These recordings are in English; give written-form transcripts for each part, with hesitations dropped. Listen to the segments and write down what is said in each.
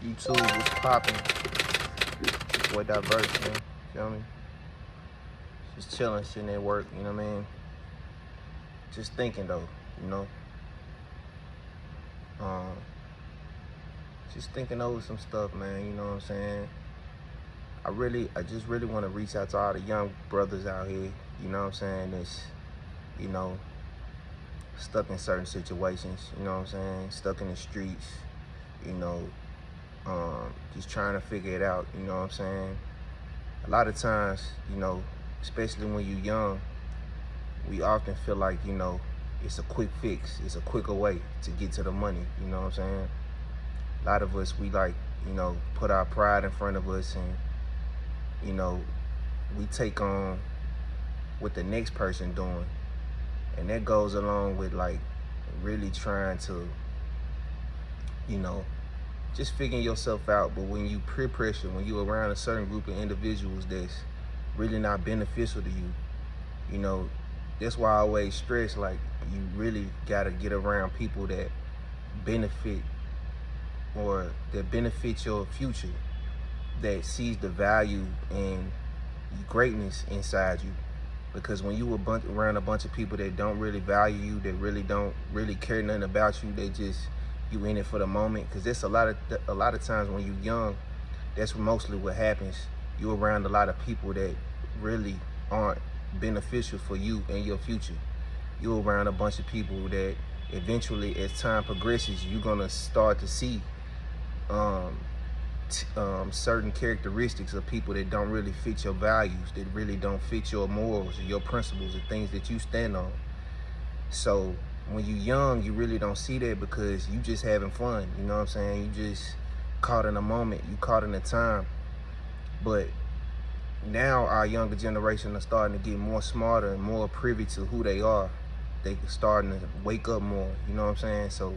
YouTube, what's popping? Boy, diverse, man. Feel me? Just chilling, sitting at work. You know what I mean? Just thinking though. You know. Um, just thinking over some stuff, man. You know what I'm saying? I just really want to reach out to all the young brothers out here. You know what I'm saying? That's, you know, stuck in certain situations. You know what I'm saying? Stuck in the streets. You know. Just trying to figure it out, you know what I'm saying? A lot of times, you know, especially when you're young, we often feel like, you know, it's a quick fix. It's a quicker way to get to the money, you know what I'm saying? A lot of us, we like, you know, put our pride in front of us and, you know, we take on what the next person doing. And that goes along with like really trying to, you know, just figuring yourself out. But when you peer pressure, when you're around a certain group of individuals that's really not beneficial to you, you know, that's why I always stress, like, you really gotta get around people that benefit or that benefit your future, that sees the value and greatness inside you. Because when you around a bunch of people that don't really value you, that really don't really care nothing about you, they just, you in it for the moment. Because there's a lot of times when you're young, that's mostly what happens. You're around a lot of people that really aren't beneficial for you and your future. You're around a bunch of people that eventually, as time progresses, you're gonna start to see certain characteristics of people that don't really fit your values, that really don't fit your morals or your principles, the things that you stand on. So when you're young, you really don't see that because you just having fun, you know what I'm saying? You just caught in a moment, you caught in a time. But now our younger generation are starting to get more smarter and more privy to who they are. They starting to wake up more, you know what I'm saying? So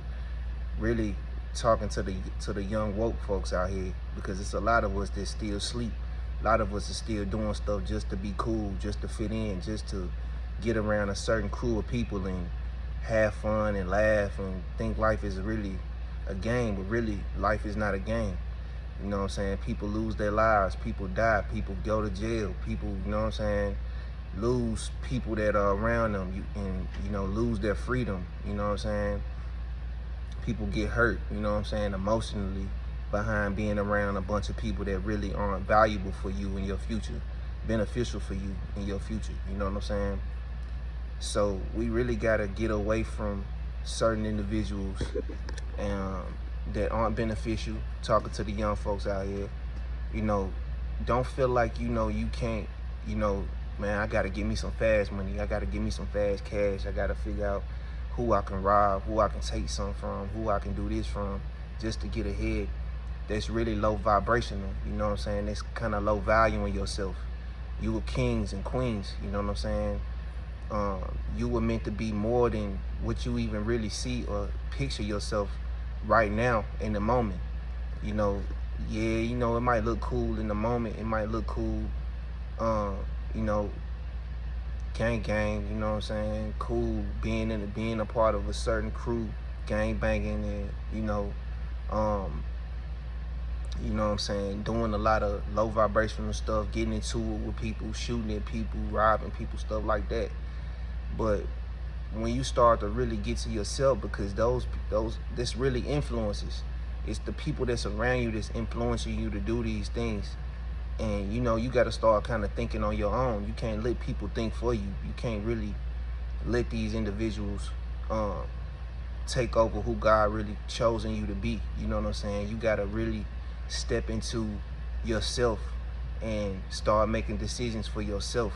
really talking to the young woke folks out here, because it's a lot of us that still sleep. A lot of us are still doing stuff just to be cool, just to fit in, just to get around a certain crew of people and have fun and laugh and think life is really a game, but really life is not a game. You know what I'm saying? People lose their lives, people die, people go to jail, people, you know what I'm saying, lose people that are around them and, you know, lose their freedom, you know what I'm saying? People get hurt, you know what I'm saying, emotionally behind being around a bunch of people that really aren't valuable for you in your future, beneficial for you in your future, you know what I'm saying? So we really gotta get away from certain individuals that aren't beneficial, talking to the young folks out here. You know, don't feel like, you know, you can't, you know, man, I gotta get me some fast money, I gotta get me some fast cash, I gotta figure out who I can rob, who I can take some from, who I can do this from, just to get ahead. That's really low vibrational, you know what I'm saying? That's kind of low value in yourself. You were kings and queens, you know what I'm saying? You were meant to be more than what you even really see or picture yourself right now in the moment. You know, yeah, you know, it might look cool in the moment, it might look cool, you know, gang, you know what I'm saying? Cool being a part of a certain crew, gang banging, and you know what I'm saying, doing a lot of low vibrational stuff, getting into it with people, shooting at people, robbing people, stuff like that. But when you start to really get to yourself, because this really influences, it's the people that's around you that's influencing you to do these things. And you know, you got to start kind of thinking on your own. You can't let people think for you. You can't really let these individuals take over who God really chosen you to be. You know what I'm saying? You got to really step into yourself and start making decisions for yourself.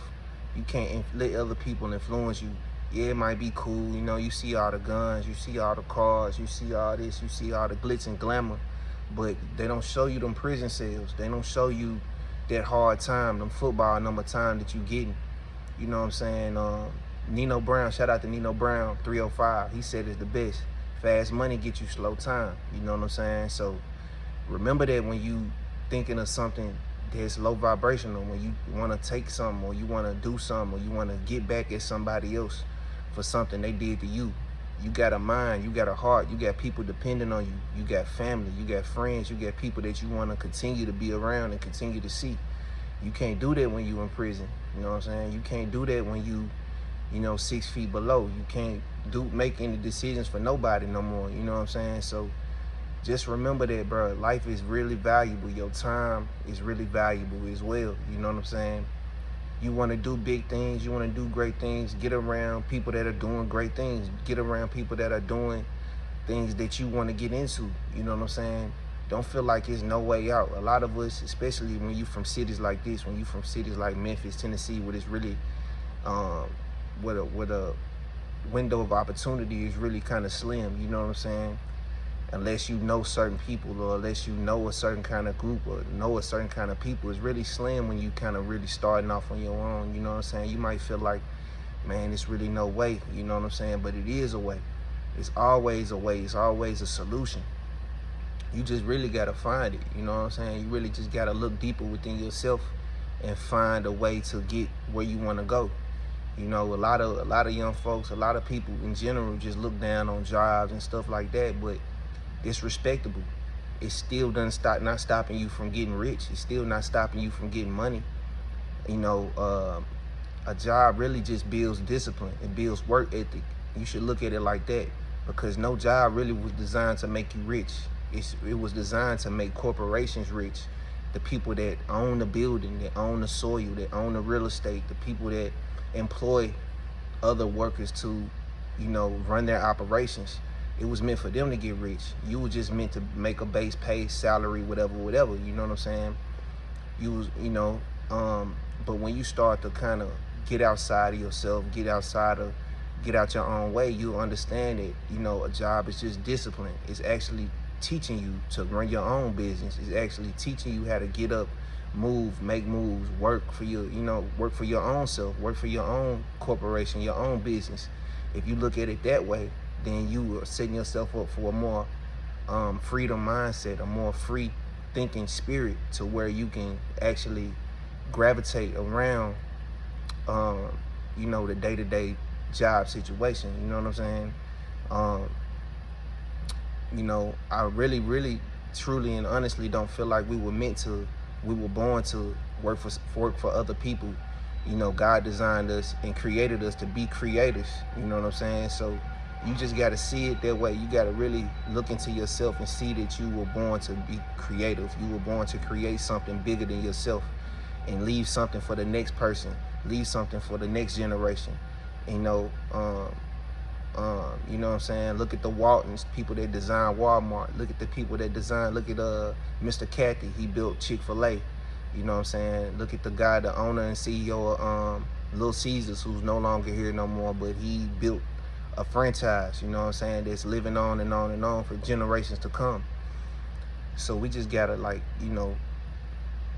You can't let other people influence you. Yeah, it might be cool, you know, you see all the guns, you see all the cars, you see all this, you see all the glitz and glamour, but they don't show you them prison cells. They don't show you that hard time, them football number time that you getting. You know what I'm saying? Nino Brown, shout out to Nino Brown, 305. He said it's the best. Fast money get you slow time. You know what I'm saying? So remember that when you thinking of something that's low vibrational, when you want to take something or you want to do something or you want to get back at somebody else for something they did to you. You got a mind, you got a heart, you got people depending on you, you got family, you got friends, you got people that you want to continue to be around and continue to see. You can't do that when you in prison. You know what I'm saying? You can't do that when you know, 6 feet below. You can't make any decisions for nobody no more. You know what I'm saying? So just remember that, bro. Life is really valuable. Your time is really valuable as well. You know what I'm saying? You want to do big things. You want to do great things. Get around people that are doing great things. Get around people that are doing things that you want to get into. You know what I'm saying? Don't feel like there's no way out. A lot of us, especially when you from cities like this, when you from cities like Memphis, Tennessee, where it's really, where the window of opportunity is really kind of slim. You know what I'm saying? Unless you know certain people, or unless you know a certain kind of group, or know a certain kind of people, it's really slim when you kind of really starting off on your own. You know what I'm saying? You might feel like, man, it's really no way. You know what I'm saying? But it is a way. It's always a way. It's always a solution. You just really gotta find it. You know what I'm saying? You really just gotta look deeper within yourself and find a way to get where you want to go. You know, a lot of young folks, a lot of people in general just look down on jobs and stuff like that, but it's respectable. It still not stopping you from getting rich. It's still not stopping you from getting money. You know, a job really just builds discipline. It builds work ethic. You should look at it like that, because no job really was designed to make you rich. It was designed to make corporations rich. The people that own the building, that own the soil, that own the real estate, the people that employ other workers to, you know, run their operations. It was meant for them to get rich. You were just meant to make a base pay, salary, whatever, you know what I'm saying? You know, but when you start to kind of get outside of yourself, get out your own way, you'll understand that, you know, a job is just discipline. It's actually teaching you to run your own business. It's actually teaching you how to get up, move, make moves, work for your, you know, work for your own self, work for your own corporation, your own business. If you look at it that way, then you are setting yourself up for a more freedom mindset, a more free thinking spirit, to where you can actually gravitate around, you know, the day-to-day job situation. You know what I'm saying? You know, I really, truly and honestly don't feel like we were born to work for other people. You know, God designed us and created us to be creators. You know what I'm saying? So you just got to see it that way. You got to really look into yourself and see that you were born to be creative. You were born to create something bigger than yourself, and leave something for the next person, leave something for the next generation. You know, you know what I'm saying? Look at the Waltons, people that design Walmart. Look at the people that design, look at Mr. Cathy, he built Chick-fil-A. You know what I'm saying? Look at the guy, the owner and CEO of Little Caesars, who's no longer here no more, but he built a franchise, you know what I'm saying, that's living on and on and on for generations to come. So we just gotta, like, you know,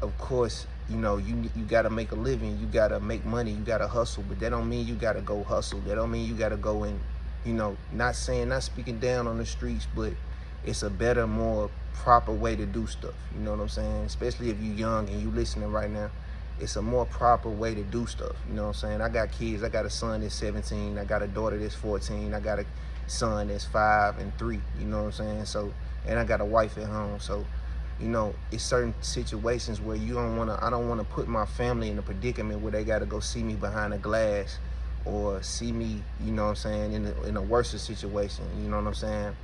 of course, you know, you gotta make a living, you gotta make money, you gotta hustle, but that don't mean you gotta go hustle. That don't mean you gotta go and, you know, not speaking down on the streets, but it's a better, more proper way to do stuff. You know what I'm saying? Especially if you're young and you listening right now, it's a more proper way to do stuff. You know what I'm saying? I got kids. I got a son that's 17. I got a daughter that's 14. I got a son that's 5 and 3. You know what I'm saying? So, and I got a wife at home. So, you know, it's certain situations where I don't want to put my family in a predicament where they got to go see me behind a glass, or see me, you know what I'm saying, in a worse situation. You know what I'm saying?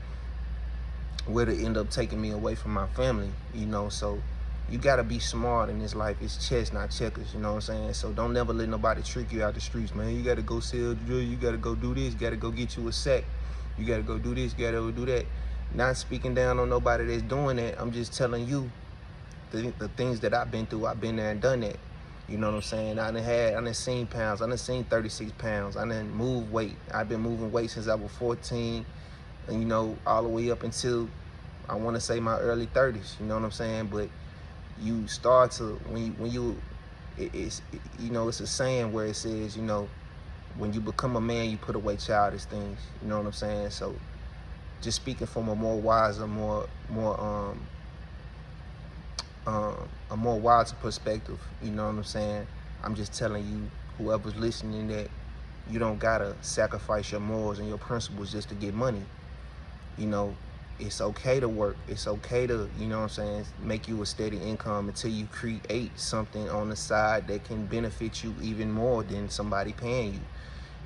Where to end up taking me away from my family, you know. So you gotta be smart in this life. It's chess, not checkers, you know what I'm saying? So don't never let nobody trick you out the streets, man. You gotta go sell drugs, you gotta go do this, you gotta go get you a sack, you gotta go do this, you gotta go do that. Not speaking down on nobody that's doing that. I'm just telling you the things that I've been through. I've been there and done that. You know what I'm saying? I done seen pounds. I done seen 36 pounds. I done moved weight. I've been moving weight since I was 14. And, you know, all the way up until, I want to say, my early 30s. You know what I'm saying? But you start to, you know, it's a saying where it says, you know, when you become a man, you put away childish things. You know what I'm saying? So just speaking from a more wiser, a more wiser perspective, you know what I'm saying? I'm just telling you, whoever's listening, that You don't gotta sacrifice your morals and your principles just to get money. You know, it's okay to work. It's okay to, you know what I'm saying, make you a steady income until you create something on the side that can benefit you even more than somebody paying you.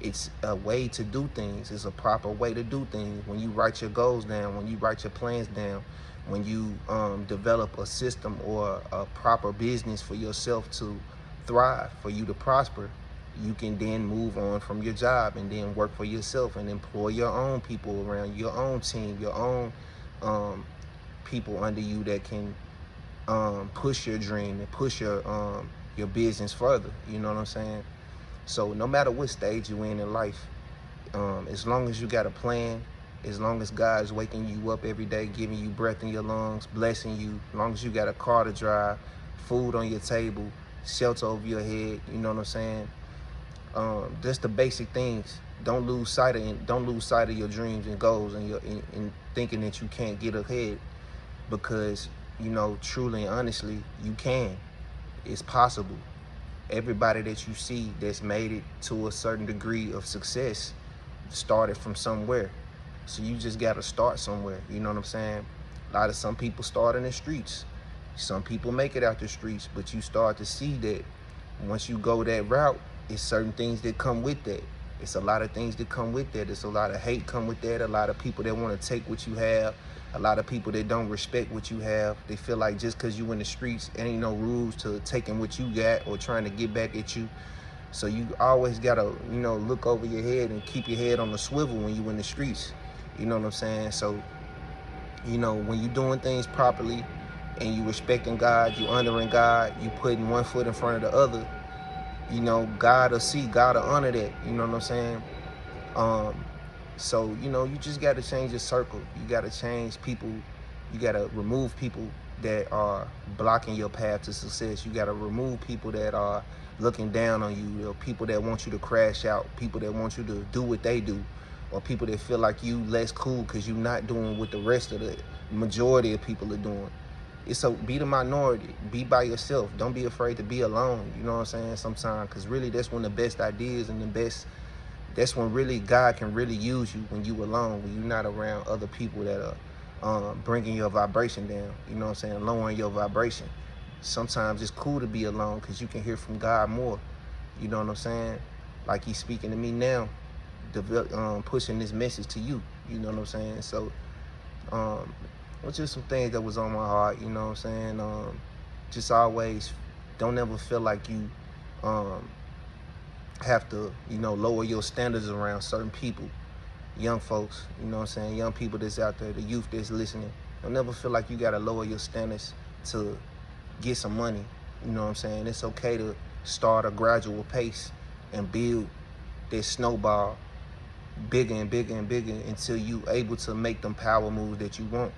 It's a way to do things. It's a proper way to do things. When you write your goals down, when you write your plans down, when you develop a system or a proper business for yourself to thrive, for you to prosper, you can then move on from your job and then work for yourself and employ your own people around your own team, your own people under you that can push your dream and push your business further. You know what I'm saying? So no matter what stage you're in life, as long as you got a plan, as long as God's waking you up every day, giving you breath in your lungs, blessing you, as long as you got a car to drive, food on your table, shelter over your head, you know what I'm saying? Just the basic things. Don't lose sight of your dreams and goals and thinking that you can't get ahead, because, you know, truly and honestly, you can. It's possible. Everybody that you see that's made it to a certain degree of success started from somewhere. So you just got to start somewhere. You know what I'm saying? Some people start in the streets. Some people make it out the streets, but you start to see that once you go that route, it's certain things that come with that. It's a lot of things that come with that. It's a lot of hate come with that. A lot of people that want to take what you have. A lot of people that don't respect what you have. They feel like just because you in the streets, ain't no rules to taking what you got or trying to get back at you. So you always gotta, you know, look over your head and keep your head on the swivel when you in the streets. You know what I'm saying? So, you know, when you doing things properly and you respecting God, you honoring God, you putting one foot in front of the other, you know, God will see, God will honor that. You know what I'm saying? So, you know, you just got to change your circle. You got to change people. You got to remove people that are blocking your path to success. You got to remove people that are looking down on you, or people that want you to crash out, people that want you to do what they do, or people that feel like you less cool because you're not doing what the rest of the majority of people are doing. Be the minority. Be by yourself. Don't be afraid to be alone. You know what I'm saying? Sometimes, because really that's when the best ideas and that's when really God can really use you, when you alone, when you're not around other people that are bringing your vibration down. You know what I'm saying? Lowering your vibration. Sometimes it's cool to be alone because you can hear from God more. You know what I'm saying? Like he's speaking to me now, pushing this message to you. You know what I'm saying? So, it's just some things that was on my heart. You know what I'm saying? Just always don't ever feel like you have to, you know, lower your standards around certain people, young folks, you know what I'm saying, young people that's out there, the youth that's listening. Don't never feel like you got to lower your standards to get some money. You know what I'm saying? It's okay to start a gradual pace and build this snowball bigger and bigger and bigger until you able to make them power moves that you want.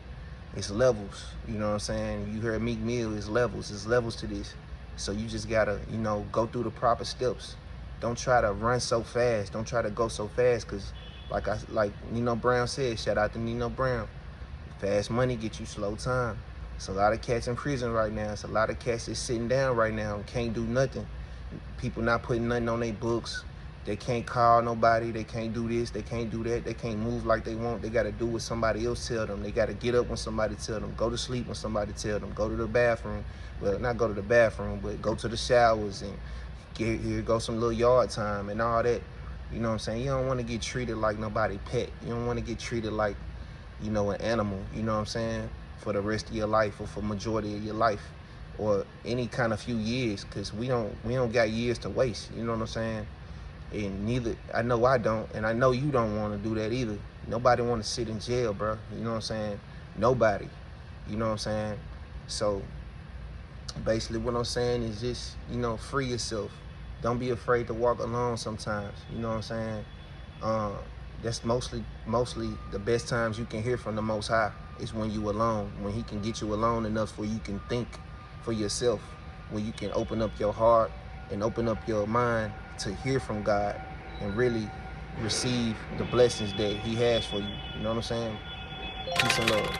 It's levels, you know what I'm saying? You heard Meek Mill, it's levels to this. So you just gotta, you know, go through the proper steps. Don't try to run so fast. Don't try to go so fast, because like Nino Brown said, shout out to Nino Brown, fast money get you slow time. It's a lot of cats in prison right now. It's a lot of cats that's sitting down right now and can't do nothing. People not putting nothing on their books. They can't call nobody. They can't do this. They can't do that. They can't move like they want. They got to do what somebody else tell them. They got to get up when somebody tell them. Go to sleep when somebody tell them. Go to the bathroom. Well, not go to the bathroom, but go to the showers and here go some little yard time and all that. You know what I'm saying? You don't want to get treated like nobody pet. You don't want to get treated like, you know, an animal. You know what I'm saying? For the rest of your life, or for majority of your life, or any kind of few years, because we don't got years to waste. You know what I'm saying? And neither, I know I don't, and I know you don't want to do that either. Nobody want to sit in jail, bro. You know what I'm saying? Nobody. You know what I'm saying? So basically what I'm saying is just, you know, free yourself. Don't be afraid to walk alone sometimes. You know what I'm saying? That's mostly the best times you can hear from the Most High is when you alone, when he can get you alone enough where you can think for yourself, when you can open up your heart and open up your mind to hear from God and really receive the blessings that he has for you. You know what I'm saying? Peace and love.